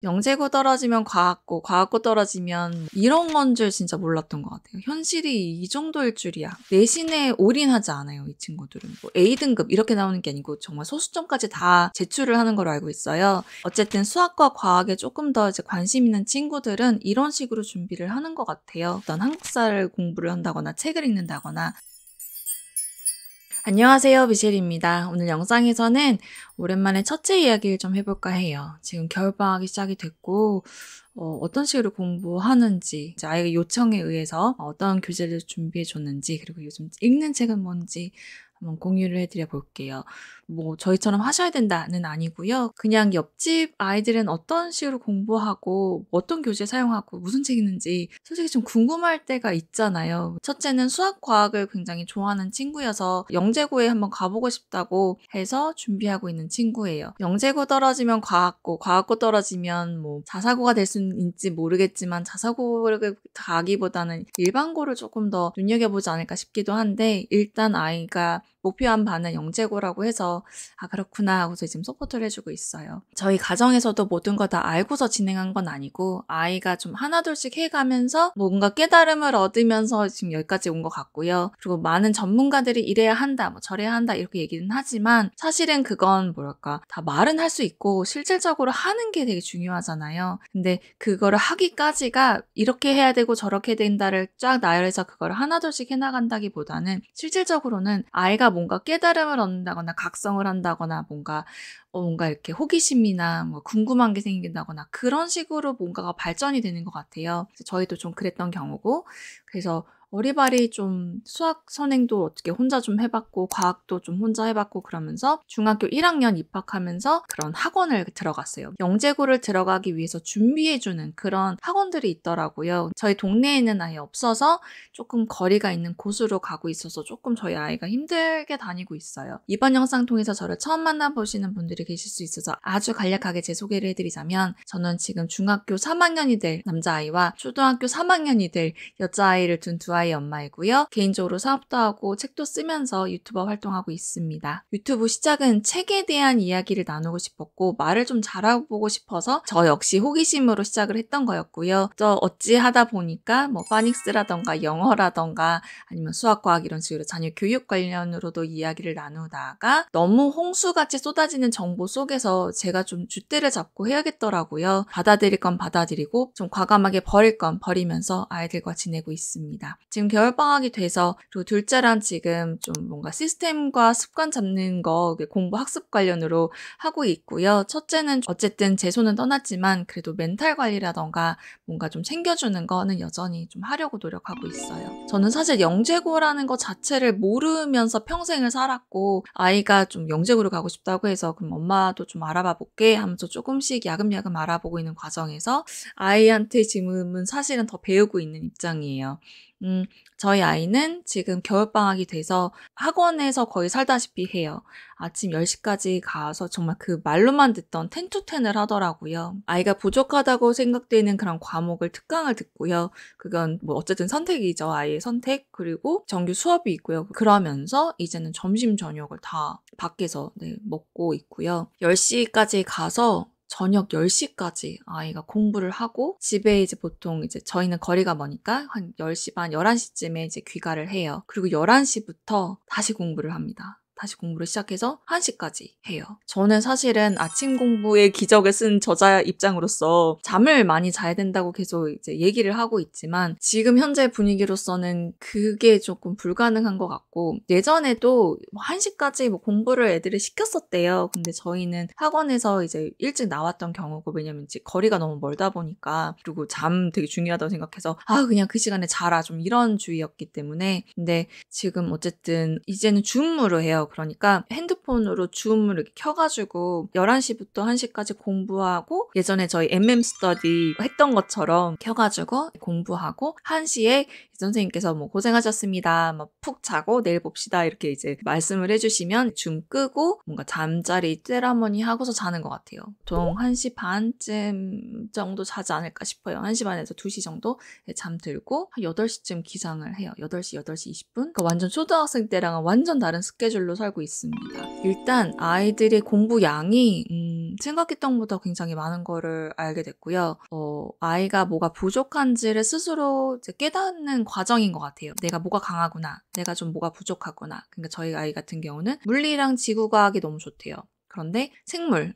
영재고 떨어지면 과학고, 과학고 떨어지면 이런 건 줄 진짜 몰랐던 것 같아요. 현실이 이 정도일 줄이야. 내신에 올인하지 않아요, 이 친구들은. 뭐 A등급 이렇게 나오는 게 아니고 정말 소수점까지 다 제출을 하는 걸로 알고 있어요. 어쨌든 수학과 과학에 조금 더 이제 관심 있는 친구들은 이런 식으로 준비를 하는 것 같아요. 어떤 한국사를 공부를 한다거나 책을 읽는다거나. 안녕하세요, 미셸입니다. 오늘 영상에서는 오랜만에 첫째 이야기를 좀 해볼까 해요. 지금 겨울방학이 시작이 됐고 어떤 식으로 공부하는지, 이제 아이의 요청에 의해서 어떤 교재를 준비해줬는지, 그리고 요즘 읽는 책은 뭔지 한번 공유를 해드려 볼게요. 뭐 저희처럼 하셔야 된다는 아니고요. 그냥 옆집 아이들은 어떤 식으로 공부하고 어떤 교재 사용하고 무슨 책 읽는지 솔직히 좀 궁금할 때가 있잖아요. 첫째는 수학, 과학을 굉장히 좋아하는 친구여서 영재고에 한번 가보고 싶다고 해서 준비하고 있는 친구예요. 영재고 떨어지면 과학고, 과학고 떨어지면 뭐 자사고가 될 수는 있지 모르겠지만 자사고를 가기보다는 일반고를 조금 더 눈여겨보지 않을까 싶기도 한데, 일단 아이가 목표한 바는 영재고라고 해서 그렇구나 하고서 지금 서포트를 해주고 있어요. 저희 가정에서도 모든 거 다 알고서 진행한 건 아니고 아이가 좀 하나둘씩 해가면서 뭔가 깨달음을 얻으면서 지금 여기까지 온 것 같고요. 그리고 많은 전문가들이 이래야 한다, 뭐 저래야 한다 이렇게 얘기는 하지만 사실은 그건 뭐랄까, 다 말은 할 수 있고 실질적으로 하는 게 되게 중요하잖아요. 근데 그거를 하기까지가 이렇게 해야 되고 저렇게 된다를 쫙 나열해서 그거를 하나둘씩 해나간다기보다는 실질적으로는 아이가 뭔가 깨달음을 얻는다거나 각성을 한다거나 뭔가 이렇게 호기심이나 뭐 궁금한 게 생긴다거나 그런 식으로 뭔가가 발전이 되는 것 같아요. 저희도 좀 그랬던 경우고, 그래서 어리바리 좀 수학 선행도 어떻게 혼자 좀 해봤고 과학도 좀 혼자 해봤고 그러면서 중학교 1학년 입학하면서 그런 학원을 들어갔어요. 영재고를 들어가기 위해서 준비해주는 그런 학원들이 있더라고요. 저희 동네에는 아예 없어서 조금 거리가 있는 곳으로 가고 있어서 조금 저희 아이가 힘들게 다니고 있어요. 이번 영상 통해서 저를 처음 만나보시는 분들이 계실 수 있어서 아주 간략하게 제 소개를 해드리자면, 저는 지금 중학교 3학년이 될 남자아이와 초등학교 3학년이 될 여자아이를 둔 두 아이 엄마이고요. 개인적으로 사업도 하고 책도 쓰면서 유튜버 활동하고 있습니다. 유튜브 시작은 책에 대한 이야기를 나누고 싶었고 말을 좀 잘해보고 싶어서 저 역시 호기심으로 시작을 했던 거였고요. 어찌 하다 보니까 뭐 파닉스라던가 영어라던가 아니면 수학, 과학 이런 식으로 자녀 교육 관련으로도 이야기를 나누다가 너무 홍수같이 쏟아지는 정보 속에서 제가 좀 줏대를 잡고 해야겠더라고요. 받아들일 건 받아들이고 좀 과감하게 버릴 건 버리면서 아이들과 지내고 있습니다. 지금 겨울방학이 돼서, 그리고 둘째랑 지금 좀 뭔가 시스템과 습관 잡는 거 공부 학습 관련으로 하고 있고요. 첫째는 어쨌든 제 손은 떠났지만 그래도 멘탈 관리라던가 뭔가 좀 챙겨주는 거는 여전히 좀 하려고 노력하고 있어요. 저는 사실 영재고라는 것 자체를 모르면서 평생을 살았고, 아이가 좀 영재고를 가고 싶다고 해서 그럼 엄마도 좀 알아봐 볼게 하면서 조금씩 야금야금 알아보고 있는 과정에서 아이한테 지금은 사실은 더 배우고 있는 입장이에요. 저희 아이는 지금 겨울방학이 돼서 학원에서 거의 살다시피 해요. 아침 10시까지 가서 정말 그 말로만 듣던 10to10을 하더라고요. 아이가 부족하다고 생각되는 그런 과목을 특강을 듣고요. 그건 뭐 어쨌든 선택이죠. 아이의 선택. 그리고 정규 수업이 있고요. 그러면서 이제는 점심 저녁을 다 밖에서 먹고 있고요. 10시까지 가서 저녁 10시까지 아이가 공부를 하고, 집에 이제 보통 이제 저희는 거리가 머니까 한 10시 반, 11시쯤에 이제 귀가를 해요. 그리고 11시부터 다시 공부를 합니다. 다시 공부를 시작해서 1시까지 해요. 저는 사실은 아침 공부의 기적을 쓴 저자 입장으로서 잠을 많이 자야 된다고 계속 이제 얘기를 하고 있지만 지금 현재 분위기로서는 그게 조금 불가능한 것 같고, 예전에도 1시까지 뭐 공부를 애들을 시켰었대요. 근데 저희는 학원에서 이제 일찍 나왔던 경우고, 왜냐면 이제 거리가 너무 멀다 보니까, 그리고 잠 되게 중요하다고 생각해서 그냥 그 시간에 자라, 좀 이런 주의였기 때문에. 근데 지금 어쨌든 이제는 줌으로 해요. 그러니까 핸드폰으로 줌을 이렇게 켜가지고 11시부터 1시까지 공부하고, 예전에 저희 스터디 했던 것처럼 켜가지고 공부하고 1시에 선생님께서 뭐 고생하셨습니다, 뭐 푹 자고 내일 봅시다 이렇게 이제 말씀을 해주시면 줌 끄고 뭔가 잠자리 세라머니 하고서 자는 것 같아요. 보통 1시 반쯤 정도 자지 않을까 싶어요. 1시 반에서 2시 정도 잠들고 한 8시쯤 기상을 해요. 8시 20분? 그러니까 완전 초등학생 때랑은 완전 다른 스케줄로 살고 있습니다. 일단 아이들의 공부 양이 생각했던 것보다 굉장히 많은 거를 알게 됐고요. 아이가 뭐가 부족한지를 스스로 이제 깨닫는 과정인 것 같아요. 내가 뭐가 강하구나. 내가 좀 뭐가 부족하구나. 그러니까 저희 아이 같은 경우는 물리랑 지구과학이 너무 좋대요. 그런데 생물,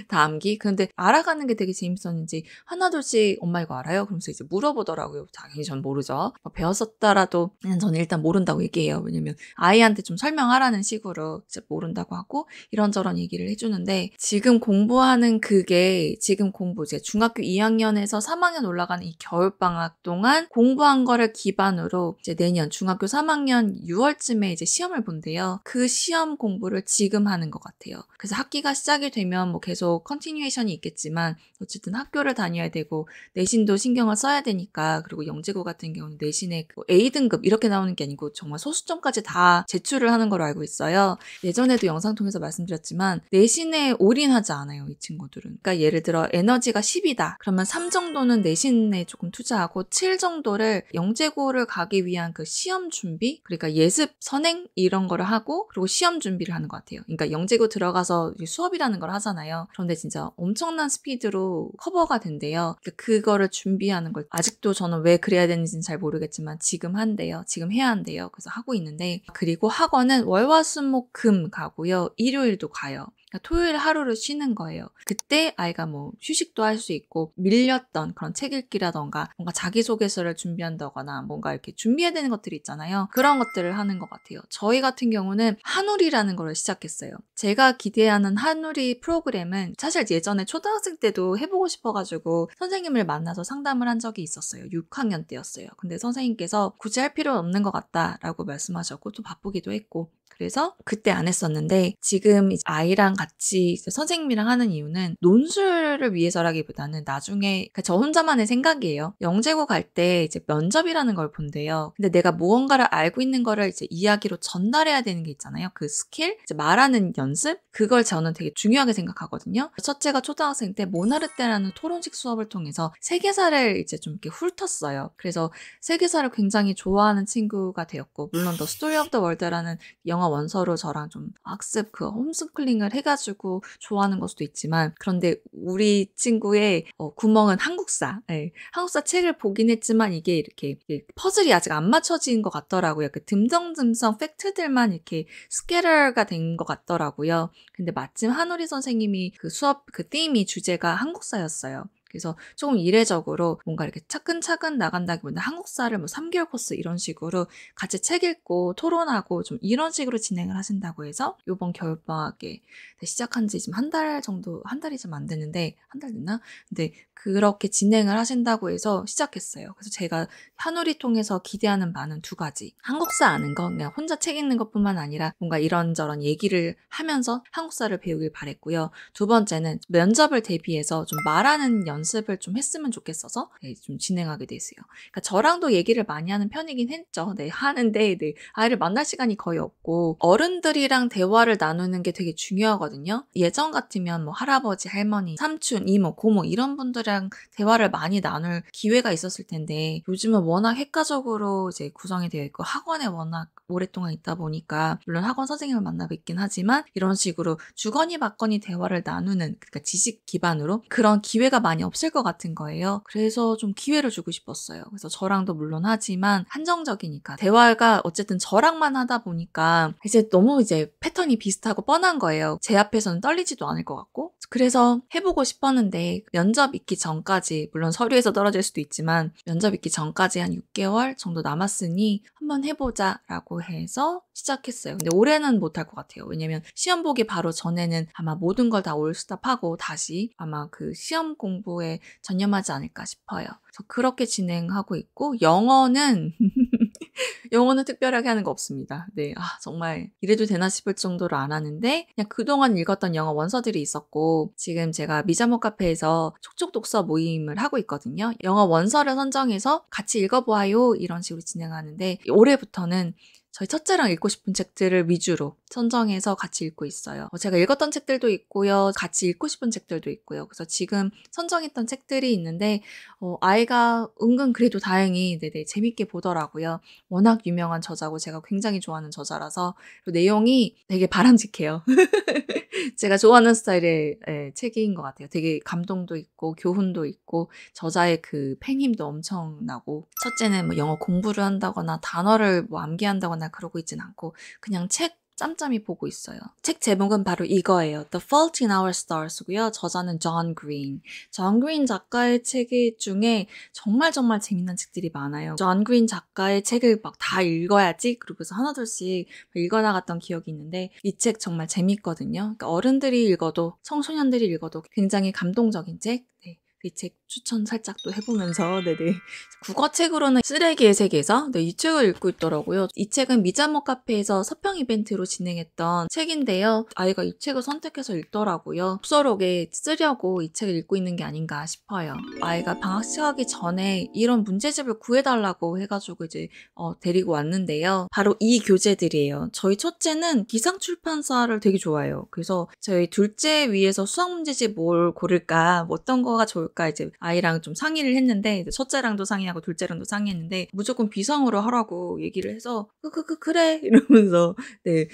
다 암기. 근데 알아가는 게 되게 재밌었는지 하나둘씩 엄마 이거 알아요? 그러면서 이제 물어보더라고요. 당연히 전 모르죠. 배웠었더라도 그냥 저는 일단 모른다고 얘기해요. 왜냐면 아이한테 좀 설명하라는 식으로 이제 모른다고 하고 이런저런 얘기를 해주는데 지금 공부하는 그게 지금 공부 이제 중학교 2학년에서 3학년 올라가는 이 겨울방학 동안 공부한 거를 기반으로 이제 내년 중학교 3학년 6월쯤에 이제 시험을 본대요. 그 시험 공부를 지금 하는 것 같아요. 그래서 학기가 시작이 되면 뭐 계속 컨티뉴에이션이 있겠지만 어쨌든 학교를 다녀야 되고 내신도 신경을 써야 되니까 그리고 영재고 같은 경우는 내신에 A등급 이렇게 나오는 게 아니고 정말 소수점까지 다 제출을 하는 걸로 알고 있어요. 예전에도 영상 통해서 말씀드렸지만 내신에 올인하지 않아요, 이 친구들은. 그러니까 예를 들어 에너지가 10이다. 그러면 3 정도는 내신에 조금 투자하고 7 정도를 영재고를 가기 위한 그 시험 준비, 그러니까 예습, 선행 이런 거를 하고 그리고 시험 준비를 하는 것 같아요. 그러니까 영재고 들어가서 수업이라는 걸 하잖아요. 그런데 진짜 엄청난 스피드로 커버가 된대요. 그러니까 그거를 준비하는 걸 아직도 저는 왜 그래야 되는지는 잘 모르겠지만 지금 한대요. 지금 해야 한대요. 그래서 하고 있는데 그리고 학원은 월화수목금 가고요. 일요일도 가요. 그러니까 토요일 하루를 쉬는 거예요. 그때 아이가 뭐 휴식도 할 수 있고 밀렸던 그런 책 읽기라던가 뭔가 자기소개서를 준비한다거나 뭔가 이렇게 준비해야 되는 것들이 있잖아요. 그런 것들을 하는 것 같아요. 저희 같은 경우는 한울이라는 걸 시작했어요. 제가 기대하는 한울이 프로그램은 사실 예전에 초등학생 때도 해보고 싶어가지고 선생님을 만나서 상담을 한 적이 있었어요. 6학년 때였어요. 근데 선생님께서 굳이 할 필요는 없는 것 같다라고 말씀하셨고 또 바쁘기도 했고 그래서 그때 안 했었는데 지금 아이랑 같이 선생님이랑 하는 이유는 논술을 위해서라기보다는 나중에 저 혼자만의 생각이에요. 영재고 갈 때 이제 면접이라는 걸 본대요. 근데 내가 무언가를 알고 있는 거를 이제 이야기로 전달해야 되는 게 있잖아요. 그 스킬, 이제 말하는 연습, 그걸 저는 되게 중요하게 생각하거든요. 첫째가 초등학생 때 모나르테라는 토론식 수업을 통해서 세계사를 이제 좀 이렇게 훑었어요. 그래서 세계사를 굉장히 좋아하는 친구가 되었고 물론 더 스토리 오브 더 월드라는 영화 원서로 저랑 좀 학습 그 홈스쿨링을 해가지고 좋아하는 걸 수도 있지만 그런데 우리 친구의 구멍은 한국사 한국사 책을 보긴 했지만 이게 이렇게 퍼즐이 아직 안 맞춰진 것 같더라고요. 그 듬성듬성 팩트들만 이렇게 스캐러가 된 것 같더라고요. 근데 마침 한우리 선생님이 그 수업 그 띠임이 주제가 한국사였어요. 그래서 조금 이례적으로 뭔가 이렇게 차근차근 나간다기보다 한국사를 뭐 3개월 코스 이런 식으로 같이 책 읽고 토론하고 좀 이런 식으로 진행을 하신다고 해서 이번 겨울방학에 시작한 지 지금 한 달 정도, 한 달이 좀 안 됐는데, 한 달 됐나? 근데 그렇게 진행을 하신다고 해서 시작했어요. 그래서 제가 한우리 통해서 기대하는 바는 2가지. 한국사 아는 거, 그냥 혼자 책 읽는 것뿐만 아니라 뭔가 이런저런 얘기를 하면서 한국사를 배우길 바랬고요. 2번째는 면접을 대비해서 좀 말하는 연습을 좀 했으면 좋겠어서 좀 진행하게 됐어요. 그러니까 저랑도 얘기를 많이 하는 편이긴 했죠. 하는데 아이를 만날 시간이 거의 없고 어른들이랑 대화를 나누는 게 되게 중요하거든요. 예전 같으면 뭐 할아버지, 할머니, 삼촌, 이모, 고모 이런 분들이랑 대화를 많이 나눌 기회가 있었을 텐데 요즘은 워낙 핵가족으로 이제 구성이 되어 있고 학원에 워낙 오랫동안 있다 보니까 물론 학원 선생님을 만나 뵙긴 하지만 이런 식으로 주거니 받거니 대화를 나누는 그러니까 지식 기반으로 그런 기회가 많이 없을 것 같은 거예요. 그래서 좀 기회를 주고 싶었어요. 그래서 저랑도 물론 하지만 한정적이니까 대화가 어쨌든 저랑만 하다 보니까 이제 너무 이제 패턴이 비슷하고 뻔한 거예요. 제 앞에서는 떨리지도 않을 것 같고 그래서 해보고 싶었는데 면접 있기 전까지 물론 서류에서 떨어질 수도 있지만 면접 있기 전까지 한 6개월 정도 남았으니 한번 해보자 라고 해서 시작했어요. 근데 올해는 못할 것 같아요. 왜냐면 시험 보기 바로 전에는 아마 모든 걸 다 올스톱하고 다시 아마 그 시험 공부에 전념하지 않을까 싶어요. 그래서 그렇게 진행하고 있고 영어는 특별하게 하는 거 없습니다. 네, 정말 이래도 되나 싶을 정도로 안 하는데 그냥 그동안 읽었던 영어 원서들이 있었고 지금 제가 미자모 카페에서 촉촉 독서 모임을 하고 있거든요. 영어 원서를 선정해서 같이 읽어보아요 이런 식으로 진행하는데 올해부터는 저희 첫째랑 읽고 싶은 책들을 위주로 선정해서 같이 읽고 있어요. 제가 읽었던 책들도 있고요. 같이 읽고 싶은 책들도 있고요. 그래서 지금 선정했던 책들이 있는데 아이가 은근 그래도 다행히 네네 재밌게 보더라고요. 워낙 유명한 저자고 제가 굉장히 좋아하는 저자라서 내용이 되게 바람직해요. 제가 좋아하는 스타일의 책인 것 같아요. 되게 감동도 있고 교훈도 있고 저자의 그 팽힘도 엄청나고 첫째는 뭐 영어 공부를 한다거나 단어를 뭐 암기한다거나 그러고 있진 않고 그냥 책 짬짬이 보고 있어요. 책 제목은 바로 이거예요. The Fault in Our Stars고요. 저자는 존 그린. 존 그린 작가의 책 중에 정말 재밌는 책들이 많아요. 존 그린 작가의 책을 막 다 읽어야지 그러고서 하나둘씩 읽어나갔던 기억이 있는데 이 책 정말 재밌거든요. 그러니까 어른들이 읽어도 청소년들이 읽어도 굉장히 감동적인 책. 네. 이 책 추천 살짝 또 해보면서 네네 국어책으로는 쓰레기의 세계에서 이 책을 읽고 있더라고요. 이 책은 미자모 카페에서 서평 이벤트로 진행했던 책인데요. 아이가 이 책을 선택해서 읽더라고요. 독서록에 쓰려고 이 책을 읽고 있는 게 아닌가 싶어요. 아이가 방학 시작하기 전에 이런 문제집을 구해달라고 해가지고 이제 데리고 왔는데요. 바로 이 교재들이에요. 저희 첫째는 기상출판사를 되게 좋아해요. 그래서 저희 둘째 위해서 수학 문제집 뭘 고를까, 뭐 어떤 거가 좋을까 이제 아이랑 좀 상의를 했는데 첫째랑도 상의하고 둘째랑도 상의했는데 무조건 비상으로 하라고 얘기를 해서 그래 이러면서 네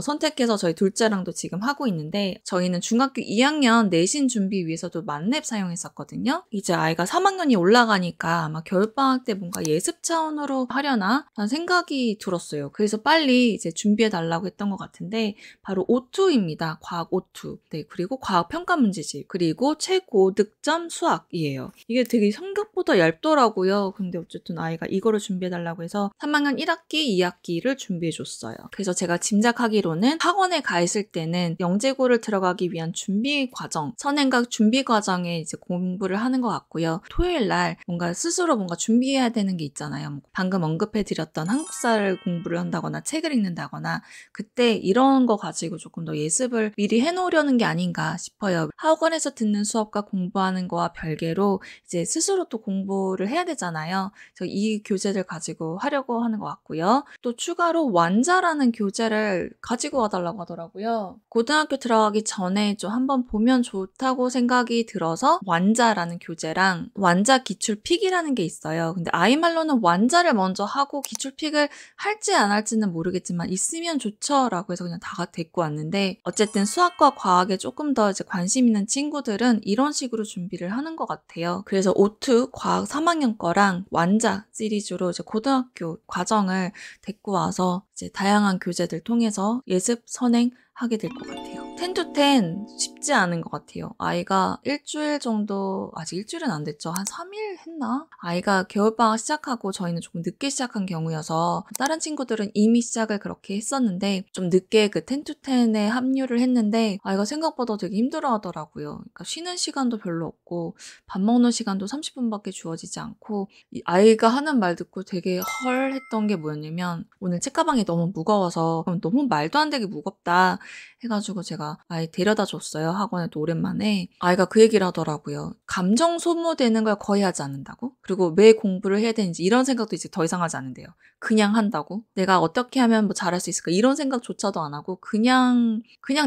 선택해서 저희 둘째랑도 지금 하고 있는데 저희는 중학교 2학년 내신 준비 위해서도 만렙 사용했었거든요. 이제 아이가 3학년이 올라가니까 아마 겨울방학 때 뭔가 예습 차원으로 하려나 라는 생각이 들었어요. 그래서 빨리 이제 준비해 달라고 했던 것 같은데 바로 O2입니다. 과학 O2. 네, 그리고 과학 평가 문제집 그리고 최고득점 수학이에요. 이게 되게 생각보다 얇더라고요. 근데 어쨌든 아이가 이거를 준비해달라고 해서 3학년 1학기, 2학기를 준비해줬어요. 그래서 제가 짐작하기로는 학원에 가 있을 때는 영재고를 들어가기 위한 준비 과정, 선행과 준비 과정에 이제 공부를 하는 것 같고요. 토요일 날 뭔가 스스로 뭔가 준비해야 되는 게 있잖아요. 방금 언급해드렸던 한국사를 공부를 한다거나 책을 읽는다거나 그때 이런 거 가지고 조금 더 예습을 미리 해놓으려는 게 아닌가 싶어요. 학원에서 듣는 수업과 공부하는 거와 별개로 이제 스스로 또 공부를 해야 되잖아요. 그래서 이 교재를 가지고 하려고 하는 것 같고요. 또 추가로 완자라는 교재를 가지고 와달라고 하더라고요. 고등학교 들어가기 전에 좀 한번 보면 좋다고 생각이 들어서 완자라는 교재랑 완자 기출픽이라는 게 있어요. 근데 아이 말로는 완자를 먼저 하고 기출픽을 할지 안 할지는 모르겠지만 있으면 좋죠 라고 해서 그냥 다 데리고 왔는데 어쨌든 수학과 과학에 조금 더 이제 관심 있는 친구들은 이런 식으로 준비를 하는 것 같아요. 그래서 O2 과학 3학년 거랑 완자 시리즈로 이제 고등학교 과정을 데리고 와서 이제 다양한 교재들 통해서 예습 선행하게 될 것 같아요. 10 to 10 쉽지 않은 것 같아요. 아이가 일주일 정도, 아직 일주일은 안 됐죠. 한 3일 했나? 아이가 겨울방학 시작하고 저희는 조금 늦게 시작한 경우여서 다른 친구들은 이미 시작을 그렇게 했었는데 좀 늦게 그 10 to 10에 합류를 했는데 아이가 생각보다 되게 힘들어 하더라고요. 그러니까 쉬는 시간도 별로 없고 밥 먹는 시간도 30분밖에 주어지지 않고 이 아이가 하는 말 듣고 되게 헐 했던 게 뭐였냐면 오늘 책가방이 너무 무거워서 너무 말도 안 되게 무겁다 해가지고 제가 아이 데려다 줬어요. 학원에 또 오랜만에. 아이가 그 얘기를 하더라고요. 감정 소모되는 걸 거의 하지 않는다고? 그리고 왜 공부를 해야 되는지 이런 생각도 이제 더 이상 하지 않는데요. 그냥 한다고? 내가 어떻게 하면 뭐 잘할 수 있을까? 이런 생각조차도 안 하고 그냥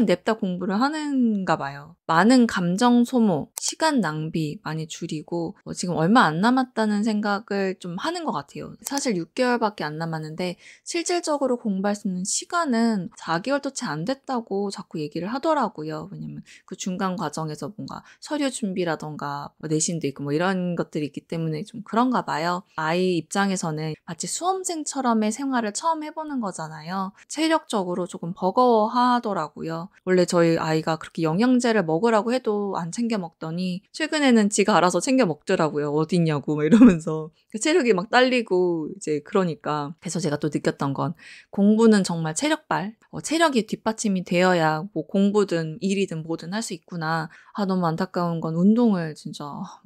냅다 공부를 하는가 봐요. 많은 감정 소모, 시간 낭비 많이 줄이고 지금 얼마 안 남았다는 생각을 좀 하는 것 같아요. 사실 6개월밖에 안 남았는데 실질적으로 공부할 수 있는 시간은 4개월도 채 안 됐다고 자꾸 얘기를 하더라고요. 왜냐면 그 중간 과정에서 뭔가 서류 준비라던가 뭐 내신도 있고 뭐 이런 것들이 있기 때문에 좀 그런가 봐요. 아이 입장에서는 마치 수험생처럼의 생활을 처음 해보는 거잖아요. 체력적으로 조금 버거워하더라고요. 원래 저희 아이가 그렇게 영양제를 먹으라고 해도 안 챙겨 먹더니 최근에는 지가 알아서 챙겨 먹더라고요. 어디 있냐고 막 이러면서 체력이 막 딸리고 이제 그러니까 그래서 제가 또 느꼈던 건 공부는 정말 체력발 체력이 뒷받침이 되어야 뭐 공부든 일이든 뭐든 할 수 있구나. 너무 안타까운 건 운동을 진짜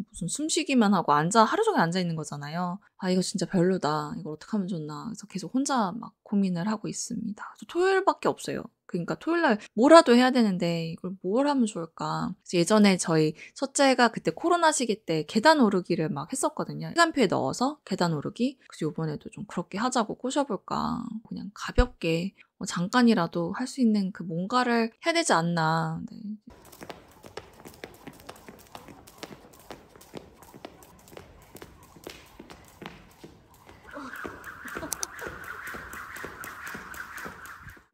무슨 숨쉬기만 하고 하루 종일 앉아 있는 거잖아요. 이거 진짜 별로다. 이걸 어떻게 하면 좋나. 그래서 계속 혼자 막 고민을 하고 있습니다. 토요일밖에 없어요. 그러니까 토요일 날 뭐라도 해야 되는데 이걸 뭘 하면 좋을까? 그래서 예전에 저희 첫째가 그때 코로나 시기 때 계단 오르기를 막 했었거든요. 시간표에 넣어서 계단 오르기. 그래서 이번에도 좀 그렇게 하자고 꼬셔볼까. 그냥 가볍게 잠깐이라도 할 수 있는 그 뭔가를 해야 되지 않나. 네.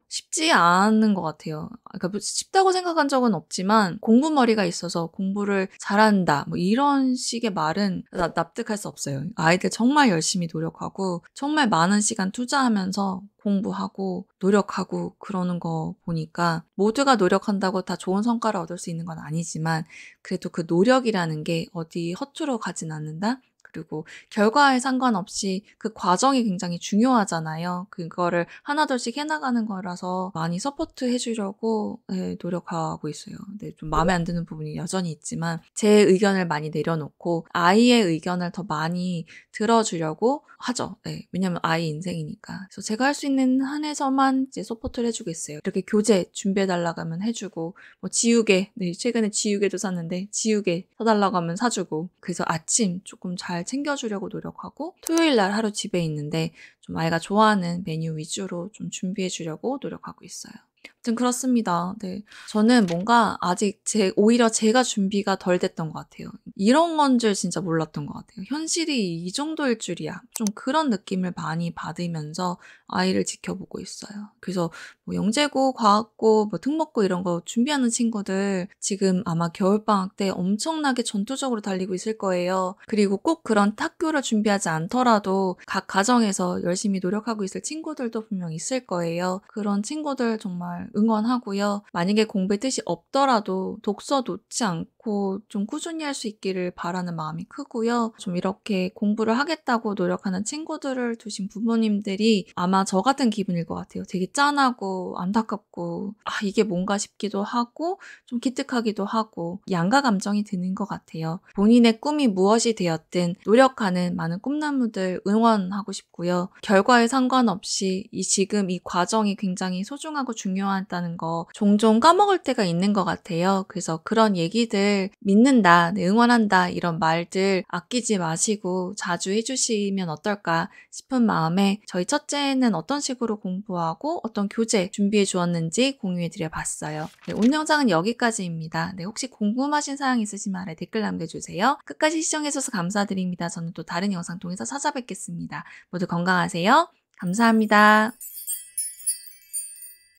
쉽지 않은 것 같아요. 그러니까 뭐 쉽다고 생각한 적은 없지만 공부머리가 있어서 공부를 잘한다 뭐 이런 식의 말은 납득할 수 없어요. 아이들 정말 열심히 노력하고 정말 많은 시간 투자하면서 공부하고 노력하고 그러는 거 보니까 모두가 노력한다고 다 좋은 성과를 얻을 수 있는 건 아니지만 그래도 그 노력이라는 게 어디 허투루 가진 않는다? 그리고 결과에 상관없이 그 과정이 굉장히 중요하잖아요. 그거를 하나둘씩 해나가는 거라서 많이 서포트 해주려고 노력하고 있어요. 근데 좀 마음에 안 드는 부분이 여전히 있지만 제 의견을 많이 내려놓고 아이의 의견을 더 많이 들어주려고 하죠. 네, 왜냐면 아이 인생이니까. 그래서 제가 할 수 있는 한에서만 이제 서포트를 해주고 있어요. 이렇게 교재 준비해달라고 하면 해주고 뭐 지우개, 네, 최근에 지우개도 샀는데 지우개 사달라고 하면 사주고 그래서 아침 조금 잘 챙겨주려고 노력하고 토요일 날 하루 집에 있는데 좀 아이가 좋아하는 메뉴 위주로 좀 준비해주려고 노력하고 있어요. 아무튼 그렇습니다. 네. 저는 뭔가 아직 오히려 제가 준비가 덜 됐던 것 같아요. 이런 건 줄 진짜 몰랐던 것 같아요. 현실이 이 정도일 줄이야. 좀 그런 느낌을 많이 받으면서 아이를 지켜보고 있어요. 그래서 뭐 영재고, 과학고, 뭐 특목고 이런 거 준비하는 친구들 지금 아마 겨울방학 때 엄청나게 전투적으로 달리고 있을 거예요. 그리고 꼭 그런 학교를 준비하지 않더라도 각 가정에서 열심히 노력하고 있을 친구들도 분명 있을 거예요. 그런 친구들 정말 응원하고요. 만약에 공부에 뜻이 없더라도 독서 놓지 않고 좀 꾸준히 할 수 있기를 바라는 마음이 크고요. 좀 이렇게 공부를 하겠다고 노력하는 친구들을 두신 부모님들이 아마 저 같은 기분일 것 같아요. 되게 짠하고 안타깝고 이게 뭔가 싶기도 하고 좀 기특하기도 하고 양가 감정이 드는 것 같아요. 본인의 꿈이 무엇이 되었든 노력하는 많은 꿈나무들 응원하고 싶고요. 결과에 상관없이 지금 이 과정이 굉장히 소중하고 중요하다는 거 종종 까먹을 때가 있는 것 같아요. 그래서 그런 얘기들 믿는다, 네, 응원한다 이런 말들 아끼지 마시고 자주 해주시면 어떨까 싶은 마음에 저희 첫째는 어떤 식으로 공부하고 어떤 교재 준비해 주었는지 공유해 드려봤어요. 네, 오늘 영상은 여기까지입니다. 네, 혹시 궁금하신 사항 있으시면 아래 댓글 남겨주세요. 끝까지 시청해주셔서 감사드립니다. 저는 또 다른 영상 통해서 찾아뵙겠습니다. 모두 건강하세요. 감사합니다.